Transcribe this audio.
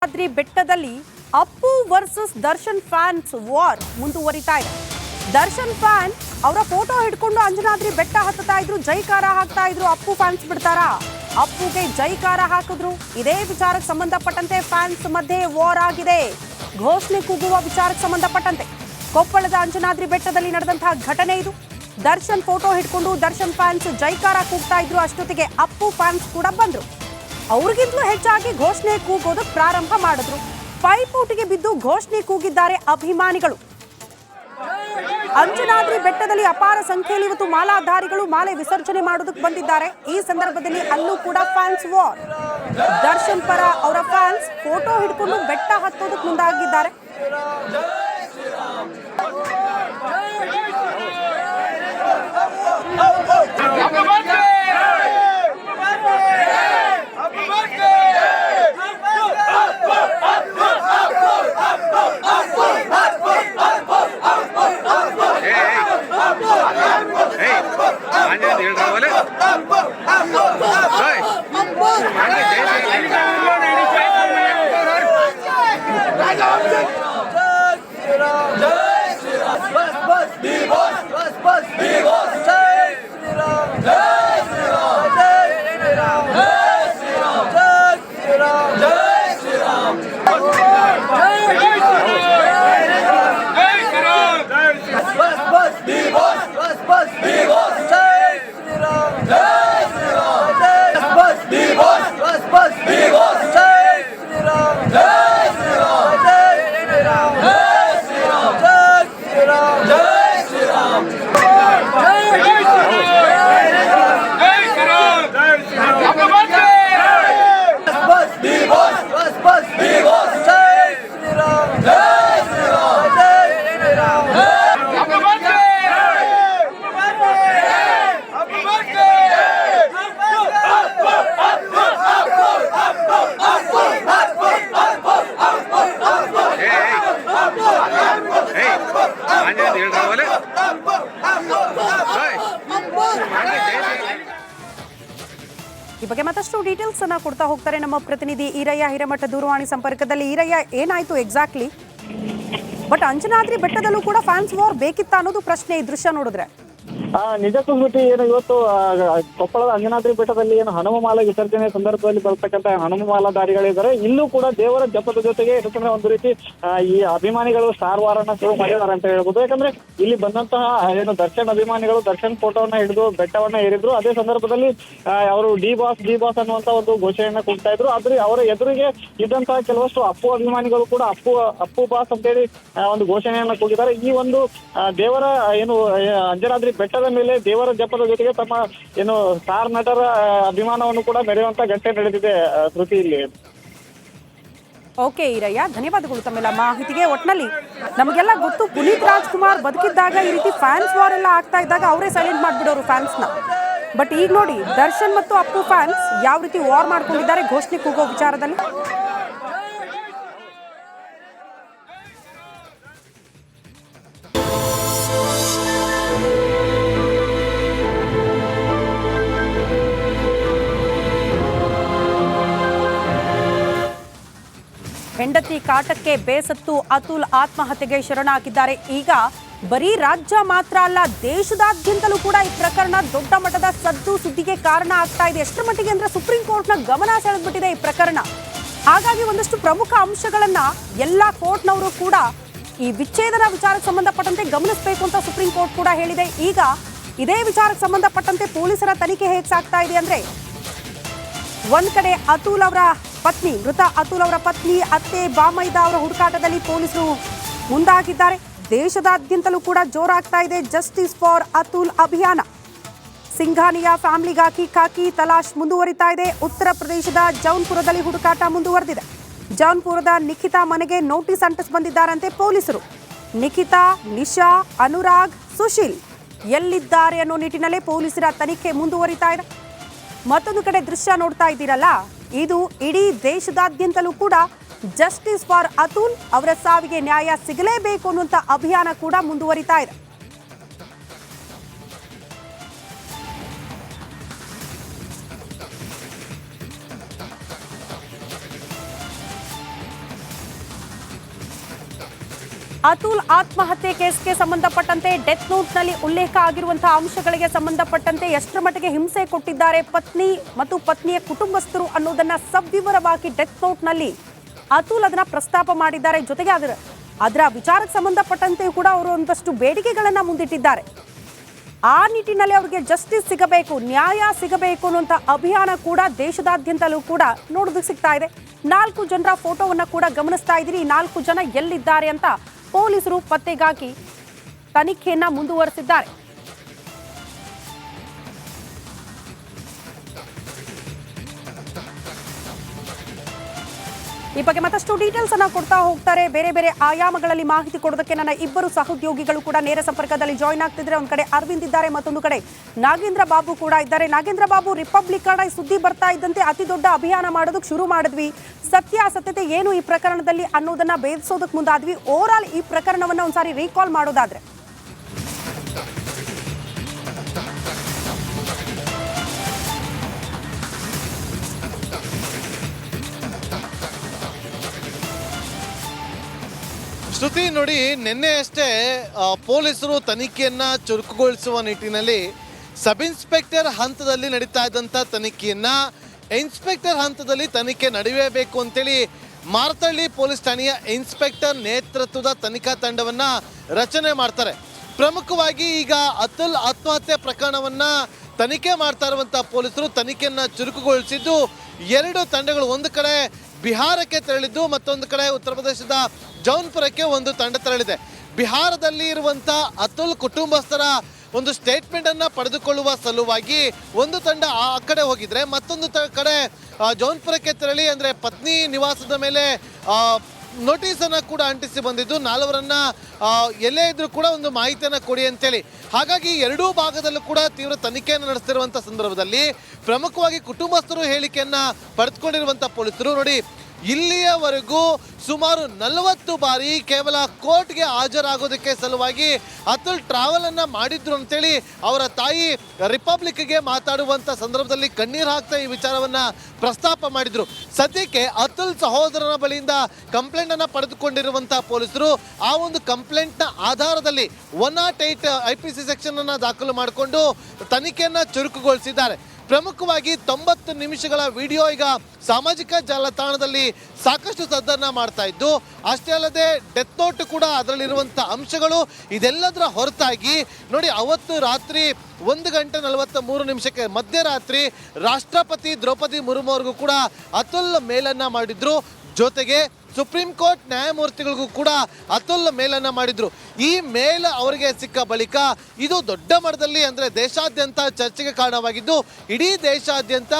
ಅಂಜನಾದ್ರಿ ಬೆಟ್ಟದಲ್ಲಿ Appu versus Darshan fans war ಮುಂದುವರಿತಾ ಇದೆ. ದರ್ಶನ್ ಫ್ಯಾನ್ ಅವರ ಫೋಟೋ ಹಿಡ್ಕೊಂಡು ಅಂಜನಾದ್ರಿ ಬೆಟ್ಟ ಹತ್ತುತ್ತಾ ಇದ್ರು, ಜೈಕಾರ ಹಾಕ್ತಾ ಇದ್ರು. ಅಪ್ಪು ಫ್ಯಾನ್ಸ್ ಬಿಡ್ತಾರಾ? ಅಪ್ಪುಗೆ ಜೈಕಾರ ಹಾಕಿದ್ರು. ಇದೇ ವಿಚಾರಕ್ಕೆ ಸಂಬಂಧಪಟ್ಟಂತೆ ಫ್ಯಾನ್ಸ್ ಮಧ್ಯೆ ವಾರ್ ಆಗಿದೆ. ಘೋಷಣೆ ಕೂಗುವ ವಿಚಾರಕ್ಕೆ ಸಂಬಂಧಪಟ್ಟಂತೆ ಕೊಪ್ಪಳದ ಅಂಜನಾದ್ರಿ ಬೆಟ್ಟದಲ್ಲಿ ನಡೆದಂತಹ ಘಟನೆ ಇದು. ದರ್ಶನ್ ಫೋಟೋ ಹಿಡ್ಕೊಂಡು ದರ್ಶನ್ ಫ್ಯಾನ್ಸ್ ಜೈಕಾರ ಕೂಗ್ತಾ ಇದ್ರು. ಅಷ್ಟೊತ್ತಿಗೆ ಅಪ್ಪು ಫ್ಯಾನ್ಸ್ ಕೂಡ ಬಂದ್ರು. ಅವ್ರಿಗಿಂತಲೂ ಹೆಚ್ಚಾಗಿ ಘೋಷಣೆ ಕೂಗೋದಕ್ಕೆ ಪ್ರಾರಂಭ ಮಾಡಿದ್ರು. ಪೈಪೋಟಿಗೆ ಬಿದ್ದು ಘೋಷಣೆ ಕೂಗಿದ್ದಾರೆ ಅಭಿಮಾನಿಗಳು. ಅಂಜನಾದ್ರಿ ಬೆಟ್ಟದಲ್ಲಿ ಅಪಾರ ಸಂಖ್ಯೆಯಲ್ಲಿ ಇವತ್ತು ಮಾಲಾಧಾರಿಗಳು ಮಾಲೆ ವಿಸರ್ಜನೆ ಮಾಡೋದಕ್ಕೆ ಬಂದಿದ್ದಾರೆ. ಈ ಸಂದರ್ಭದಲ್ಲಿ ಅಲ್ಲೂ ಕೂಡ ಫ್ಯಾನ್ಸ್ ವಾರ್. ದರ್ಶನ್ ಪರ ಅವರ ಫ್ಯಾನ್ಸ್ ಫೋಟೋ ಹಿಡ್ಕೊಂಡು ಬೆಟ್ಟ ಹತ್ತೋದಕ್ಕೆ ಮುಂದಾಗಿದ್ದಾರೆ. ಈ ಬಗ್ಗೆ ಮತ್ತಷ್ಟು ಡೀಟೇಲ್ಸ್ ಅನ್ನ ಕೊಡ್ತಾ ಹೋಗ್ತಾರೆ ನಮ್ಮ ಪ್ರತಿನಿಧಿ ಈರಯ್ಯ ಹಿರೇಮಠ ದೂರವಾಣಿ ಸಂಪರ್ಕದಲ್ಲಿ. ಈರಯ್ಯ, ಏನಾಯ್ತು ಎಕ್ಸಾಕ್ಟ್ಲಿ? ಬಟ್ ಅಂಜನಾದ್ರಿ ಬೆಟ್ಟದಲ್ಲೂ ಕೂಡ ಫ್ಯಾನ್ಸ್ ವಾರ್ ಬೇಕಿತ್ತ ಅನ್ನೋದು ಪ್ರಶ್ನೆ ಈ ದೃಶ್ಯ ನೋಡಿದ್ರೆ. ನಿಜಕ್ಕೂ ಸ್ಮೃತಿ, ಏನು ಇವತ್ತು ಕೊಪ್ಪಳದ ಅಂಜನಾದ್ರಿ ಬೆಟ್ಟದಲ್ಲಿ ಏನು ಹನುಮಮಾಲ ವಿಸರ್ಜನೆ ಸಂದರ್ಭದಲ್ಲಿ ಬರ್ತಕ್ಕಂಥ ಹನುಮಮಾಲಾಧಾರಿಗಳಿದ್ದಾರೆ. ಇಲ್ಲೂ ಕೂಡ ದೇವರ ಜಪದ ಜೊತೆಗೆ ಯಾಕಂದ್ರೆ ಒಂದು ರೀತಿ ಈ ಅಭಿಮಾನಿಗಳು ಸ್ಟಾರ್ ವಾರ್ ಅನ್ನ ಶುರು ಮಾಡಿದ್ದಾರೆ ಅಂತ ಹೇಳ್ಬೋದು. ಯಾಕಂದ್ರೆ ಇಲ್ಲಿ ಬಂದಂತಹ ಏನು ದರ್ಶನ್ ಅಭಿಮಾನಿಗಳು ದರ್ಶನ್ ಫೋಟೋವನ್ನ ಹಿಡಿದು ಬೆಟ್ಟವನ್ನ ಏರಿದ್ರು. ಅದೇ ಸಂದರ್ಭದಲ್ಲಿ ಅವರು ಡಿ ಬಾಸ್ ಅನ್ನುವಂತ ಒಂದು ಘೋಷಣೆಯನ್ನ ಕೂಗ್ತಾ ಇದ್ರು. ಆದ್ರೆ ಅವರ ಎದುರಿಗೆ ಇದ್ದಂತಹ ಕೆಲವಷ್ಟು ಅಪ್ಪು ಅಭಿಮಾನಿಗಳು ಕೂಡ ಅಪ್ಪು ಬಾಸ್ ಅಂತೇಳಿ ಒಂದು ಘೋಷಣೆಯನ್ನ ಕೂಗಿದ್ದಾರೆ. ಈ ಒಂದು ದೇವರ ಏನು ಅಂಜನಾದ್ರಿ ಬೆಟ್ಟದ ಮೇಲೆ ದೇವರ ಜಪದ ಜೊತೆಗೆ ತಮ್ಮ ಏನು ಸ್ಟಾರ್ ನಟರ ಅಭಿಮಾನವನ್ನು ಕೂಡ ಮೆರೆಯುವಂತ ಘಟನೆ ನಡೆದಿದೆ ಶ್ರುತಿ ಇಲ್ಲಿ. ಓಕೆ ಈರಯ್ಯ, ಧನ್ಯವಾದಗಳು ತಮ್ಮೆಲ್ಲ ಮಾಹಿತಿಗೆ. ಒಟ್ನಲ್ಲಿ ನಮಗೆಲ್ಲ ಗೊತ್ತು, ಪುನೀತ್ ರಾಜ್ಕುಮಾರ್ ಬದುಕಿದ್ದಾಗ ಈ ರೀತಿ ಫ್ಯಾನ್ಸ್ ವಾರ್ ಎಲ್ಲ ಆಗ್ತಾ ಇದ್ದಾಗ ಅವರೇ ಸೈಲೆಂಟ್ ಮಾಡ್ಬಿಡೋರು ಫ್ಯಾನ್ಸ್ನ. ಬಟ್ ಈಗ ನೋಡಿ, ದರ್ಶನ್ ಮತ್ತು ಅಪ್ಪು ಫ್ಯಾನ್ಸ್ ಯಾವ ರೀತಿ ವಾರ್ ಮಾಡ್ಕೊಂಡಿದ್ದಾರೆ ಘೋಷಣೆ ಕೂಗೋ ವಿಚಾರದಲ್ಲಿ. ಹೆಂಡತಿ ಕಾಟಕ್ಕೆ ಬೇಸತ್ತು ಅತುಲ್ ಆತ್ಮಹತ್ಯೆಗೆ ಶರಣಾಗಿದ್ದಾರೆ. ಈಗ ಬರೀ ರಾಜ್ಯ ಮಾತ್ರ ಅಲ್ಲ, ದೇಶದಾದ್ಯಂತಲೂ ಕೂಡ ಈ ಪ್ರಕರಣ ದೊಡ್ಡ ಮಟ್ಟದ ಸದ್ದು ಸುದ್ದಿಗೆ ಕಾರಣ ಆಗ್ತಾ ಇದೆ. ಎಷ್ಟರ ಮಟ್ಟಿಗೆ ಅಂದ್ರೆ ಸುಪ್ರೀಂ ಕೋರ್ಟ್ನ ಗಮನ ಸೆಳೆದ್ಬಿಟ್ಟಿದೆ ಈ ಪ್ರಕರಣ. ಹಾಗಾಗಿ ಒಂದಷ್ಟು ಪ್ರಮುಖ ಅಂಶಗಳನ್ನ ಎಲ್ಲ ಕೋರ್ಟ್ನವರು ಕೂಡ ಈ ವಿಚ್ಛೇದನ ವಿಚಾರಕ್ಕೆ ಸಂಬಂಧಪಟ್ಟಂತೆ ಗಮನಿಸಬೇಕು ಅಂತ ಸುಪ್ರೀಂ ಕೋರ್ಟ್ ಕೂಡ ಹೇಳಿದೆ. ಈಗ ಇದೇ ವಿಚಾರಕ್ಕೆ ಸಂಬಂಧಪಟ್ಟಂತೆ ಪೊಲೀಸರ ತನಿಖೆ ಹೇಗೆ ಸಾಗ್ತಾ ಇದೆ ಅಂದ್ರೆ, ಒಂದ್ ಕಡೆ ಅತುಲ್ ಅವರ ಪತ್ನಿ, ಮೃತ ಅತುಲ್ ಅವರ ಪತ್ನಿ, ಅತ್ತೆ ಬಾಮೈದ ಅವರ ಹುಡುಕಾಟದಲ್ಲಿ ಪೊಲೀಸರು ಮುಂದಾಗಿದ್ದಾರೆ. ದೇಶದಾದ್ಯಂತಲೂ ಕೂಡ ಜೋರಾಗ್ತಾ ಇದೆ ಜಸ್ಟಿಸ್ ಫಾರ್ ಅತುಲ್ ಅಭಿಯಾನ. ಸಿಂಘಾನಿಯಾ ಫ್ಯಾಮಿಲಿಗಾಗಿ ಖಾಕಿ ತಲಾಶ್ ಮುಂದುವರಿತಾ ಇದೆ. ಉತ್ತರ ಪ್ರದೇಶದ ಜೌನ್ಪುರದಲ್ಲಿ ಹುಡುಕಾಟ ಮುಂದುವರೆದಿದೆ. ಜೌನ್ಪುರದ ನಿಖಿತಾ ಮನೆಗೆ ನೋಟಿಸ್ ಅಂಟಿಸ್ ಬಂದಿದ್ದಾರಂತೆ ಪೊಲೀಸರು. ನಿಖಿತಾ, ನಿಶಾ, ಅನುರಾಗ್, ಸುಶೀಲ್ ಎಲ್ಲಿದ್ದಾರೆ ಅನ್ನೋ ನಿಟ್ಟಿನಲ್ಲೇ ಪೊಲೀಸರ ತನಿಖೆ ಮುಂದುವರಿತಾ ಇದೆ. ಮತ್ತೊಂದು ಕಡೆ ದೃಶ್ಯ ನೋಡ್ತಾ ಇದ್ದೀರಲ್ಲ, ಇದು ಇಡೀ ದೇಶದಾದ್ಯಂತಲೂ ಕೂಡ ಜಸ್ಟಿಸ್ ಫಾರ್ ಅತುಲ್ ಅವರ ಸಾವಿಗೆ ನ್ಯಾಯ ಸಿಗಲೇಬೇಕು ಅನ್ನುವಂತ ಅಭಿಯಾನ ಕೂಡ ಮುಂದುವರಿತಾ ಇದೆ. ಅತುಲ್ ಆತ್ಮಹತ್ಯೆ ಕೇಸ್ಗೆ ಸಂಬಂಧಪಟ್ಟಂತೆ ಡೆತ್ ನೋಟ್ನಲ್ಲಿ ಉಲ್ಲೇಖ ಆಗಿರುವಂತಹ ಅಂಶಗಳಿಗೆ ಸಂಬಂಧಪಟ್ಟಂತೆ ಎಷ್ಟರ ಮಟ್ಟಿಗೆ ಹಿಂಸೆ ಕೊಟ್ಟಿದ್ದಾರೆ ಪತ್ನಿ ಮತ್ತು ಪತ್ನಿಯ ಕುಟುಂಬಸ್ಥರು ಅನ್ನೋದನ್ನ ಸವಿವರವಾಗಿ ಡೆತ್ ನೋಟ್ನಲ್ಲಿ ಅತುಲ್ ಅದನ್ನ ಪ್ರಸ್ತಾಪ ಮಾಡಿದ್ದಾರೆ. ಜೊತೆಗೆ ಅದರ ವಿಚಾರಕ್ಕೆ ಸಂಬಂಧಪಟ್ಟಂತೆ ಕೂಡ ಅವರು ಒಂದಷ್ಟು ಬೇಡಿಕೆಗಳನ್ನ ಮುಂದಿಟ್ಟಿದ್ದಾರೆ. ಆ ನಿಟ್ಟಿನಲ್ಲಿ ಅವರಿಗೆ ಜಸ್ಟಿಸ್ ಸಿಗಬೇಕು, ನ್ಯಾಯ ಸಿಗಬೇಕು ಅನ್ನುವಂಥ ಅಭಿಯಾನ ಕೂಡ ದೇಶದಾದ್ಯಂತಲೂ ಕೂಡ ನೋಡೋದಕ್ಕೆ ಸಿಗ್ತಾ ಇದೆ. 4 ಜನರ ಫೋಟೋವನ್ನು ಕೂಡ ಗಮನಿಸ್ತಾ ಇದ್ದೀರಿ. 4 ಜನ ಎಲ್ಲಿದ್ದಾರೆ ಅಂತ ಪೊಲೀಸರು ಪತ್ತೆಗಾಗಿ ತನಿಖೆಯನ್ನ ಮುಂದುವರೆಸಿದ್ದಾರೆ. ಈ ಬಗ್ಗೆ ಮತ್ತಷ್ಟು ಡೀಟೇಲ್ಸ್ ಅನ್ನ ಕೊಡ್ತಾ ಹೋಗ್ತಾರೆ. ಬೇರೆ ಬೇರೆ ಆಯಾಮಗಳಲ್ಲಿ ಮಾಹಿತಿ ಕೊಡೋದಕ್ಕೆ ನನ್ನ ಇಬ್ಬರು ಸಹೋದ್ಯೋಗಿಗಳು ಕೂಡ ನೇರ ಸಂಪರ್ಕದಲ್ಲಿ ಜಾಯ್ನ್ ಆಗ್ತಿದ್ದಾರೆ. ಒಂದು ಕಡೆ ಅರವಿಂದ್ ಇದ್ದಾರೆ, ಮತ್ತೊಂದು ಕಡೆ ನಾಗೇಂದ್ರ ಬಾಬು ಕೂಡ ಇದ್ದಾರೆ. ನಾಗೇಂದ್ರ ಬಾಬು, ರಿಪಬ್ಲಿಕ್ ಕನ್ನಡ ಸುದ್ದಿ ಬರ್ತಾ ಇದ್ದಂತೆ ಅತಿ ದೊಡ್ಡ ಅಭಿಯಾನ ಮಾಡೋದಕ್ಕೆ ಶುರು ಮಾಡಿದ್ವಿ. ಸತ್ಯಾಸತ್ಯತೆ ಏನು ಈ ಪ್ರಕರಣದಲ್ಲಿ ಅನ್ನೋದನ್ನ ಭೇದಿಸೋದಕ್ಕೆ ಮುಂದಾದ್ವಿ. ಓವರ್ ಆಲ್ ಈ ಪ್ರಕರಣವನ್ನ ಒಂದ್ಸಾರಿ ರೀಕಾಲ್ ಮಾಡೋದಾದ್ರೆ ಶ್ರುತಿ ನೋಡಿ, ನಿನ್ನೆ ಅಷ್ಟೇ ಪೊಲೀಸರು ತನಿಖೆಯನ್ನ ಚುರುಕುಗೊಳಿಸುವ ನಿಟ್ಟಿನಲ್ಲಿ ಸಬ್ ಇನ್ಸ್ಪೆಕ್ಟರ್ ಹಂತದಲ್ಲಿ ನಡೀತಾ ಇದ್ದಂಥ ತನಿಖೆಯನ್ನ ಇನ್ಸ್ಪೆಕ್ಟರ್ ಹಂತದಲ್ಲಿ ತನಿಖೆ ನಡೆಯಬೇಕು ಅಂತೇಳಿ ಮಾರ್ತಳ್ಳಿ ಪೊಲೀಸ್ ಠಾಣೆಯ ಇನ್ಸ್ಪೆಕ್ಟರ್ ನೇತೃತ್ವದ ತನಿಖಾ ತಂಡವನ್ನ ರಚನೆ ಮಾಡ್ತಾರೆ. ಪ್ರಮುಖವಾಗಿ ಈಗ ಅತುಲ್ ಆತ್ಮಹತ್ಯೆ ಪ್ರಕರಣವನ್ನ ತನಿಖೆ ಮಾಡ್ತಾ ಇರುವಂಥ ಪೊಲೀಸರು ತನಿಖೆಯನ್ನ ಚುರುಕುಗೊಳಿಸಿದ್ದು 2 ತಂಡಗಳು, ಒಂದು ಕಡೆ ಬಿಹಾರಕ್ಕೆ ತೆರಳಿದ್ದು, ಮತ್ತೊಂದು ಕಡೆ ಉತ್ತರ ಪ್ರದೇಶದ ಜೌನ್ಪುರಕ್ಕೆ ಒಂದು ತಂಡ ತೆರಳಿದೆ. ಬಿಹಾರದಲ್ಲಿ ಇರುವಂಥ ಅತುಲ್ ಕುಟುಂಬಸ್ಥರ ಒಂದು ಸ್ಟೇಟ್ಮೆಂಟ್ ಅನ್ನ ಪಡೆದುಕೊಳ್ಳುವ ಸಲುವಾಗಿ ಒಂದು ತಂಡ ಆ ಕಡೆ ಹೋಗಿದ್ರೆ, ಮತ್ತೊಂದು ಕಡೆ ಜೌನ್ಪುರಕ್ಕೆ ತೆರಳಿ ಅಂದರೆ ಪತ್ನಿ ನಿವಾಸದ ಮೇಲೆ ನೋಟಿಸ್ ಅನ್ನ ಕೂಡ ಅಂಟಿಸಿ ಬಂದಿದ್ದು, 4ವರನ್ನ ಎಲ್ಲೇ ಇದ್ರೂ ಕೂಡ ಒಂದು ಮಾಹಿತಿಯನ್ನು ಕೊಡಿ ಅಂತೇಳಿ. ಹಾಗಾಗಿ 2 ಭಾಗದಲ್ಲೂ ಕೂಡ ತೀವ್ರ ತನಿಖೆಯನ್ನು ನಡೆಸ್ತಿರುವಂಥ ಸಂದರ್ಭದಲ್ಲಿ ಪ್ರಮುಖವಾಗಿ ಕುಟುಂಬಸ್ಥರು ಹೇಳಿಕೆಯನ್ನ ಪಡೆದುಕೊಂಡಿರುವಂಥ ಪೊಲೀಸರು ನೋಡಿ, ಇಲ್ಲಿಯವರೆಗೂ ಸುಮಾರು 40 ಬಾರಿ ಕೇವಲ ಕೋರ್ಟ್ಗೆ ಹಾಜರಾಗೋದಕ್ಕೆ ಸಲುವಾಗಿ ಅತುಲ್ ಟ್ರಾವೆಲ್ ಅನ್ನ ಮಾಡಿದ್ರು ಅಂತೇಳಿ ಅವರ ತಾಯಿ ರಿಪಬ್ಲಿಕ್ಗೆ ಮಾತಾಡುವಂಥ ಸಂದರ್ಭದಲ್ಲಿ ಕಣ್ಣೀರು ಹಾಕ್ತಾ ಈ ವಿಚಾರವನ್ನ ಪ್ರಸ್ತಾಪ ಮಾಡಿದ್ರು. ಸದ್ಯಕ್ಕೆ ಅತುಲ್ ಸಹೋದರನ ಬಳಿಯಿಂದ ಕಂಪ್ಲೇಂಟ್ ಅನ್ನ ಪಡೆದುಕೊಂಡಿರುವಂಥ ಪೊಲೀಸರು ಆ ಒಂದು ಕಂಪ್ಲೇಂಟ್ನ ಆಧಾರದಲ್ಲಿ 108 IPC ಸೆಕ್ಷನ್ ಅನ್ನ ದಾಖಲು ಮಾಡಿಕೊಂಡು ತನಿಖೆಯನ್ನ ಚುರುಕುಗೊಳಿಸಿದ್ದಾರೆ. ಪ್ರಮುಖವಾಗಿ 90 ನಿಮಿಷಗಳ ವಿಡಿಯೋ ಈಗ ಸಾಮಾಜಿಕ ಜಾಲತಾಣದಲ್ಲಿ ಸಾಕಷ್ಟು ಸದ್ದನ್ನ ಮಾಡ್ತಾ ಇದ್ದು, ಅಷ್ಟೇ ಅಲ್ಲದೆ ಡೆತ್ ನೋಟ್ ಕೂಡ ಅದರಲ್ಲಿರುವಂಥ ಅಂಶಗಳು ಇದೆಲ್ಲದರ ಹೊರತಾಗಿ ನೋಡಿ, ಅವತ್ತು ರಾತ್ರಿ 1:43 ಮಧ್ಯರಾತ್ರಿ ರಾಷ್ಟ್ರಪತಿ ದ್ರೌಪದಿ ಮುರ್ಮು ಅವ್ರಿಗೂ ಕೂಡ ಅತುಲ್ ಮೇಲನ್ನ ಮಾಡಿದ್ರು. ಜೊತೆಗೆ ಸುಪ್ರೀಂ ಕೋರ್ಟ್ ನ್ಯಾಯಮೂರ್ತಿಗಳಿಗೂ ಕೂಡ ಅತುಲ್ ಮೇಲನ್ನ ಮಾಡಿದ್ರು. ಈ ಮೇಲ್ ಅವರಿಗೆ ಸಿಕ್ಕ ಬಳಿಕ ಇದು ದೊಡ್ಡ ಮಟ್ಟದಲ್ಲಿ ಅಂದರೆ ದೇಶಾದ್ಯಂತ ಚರ್ಚೆಗೆ ಕಾರಣವಾಗಿದ್ದು, ಇಡೀ ದೇಶಾದ್ಯಂತ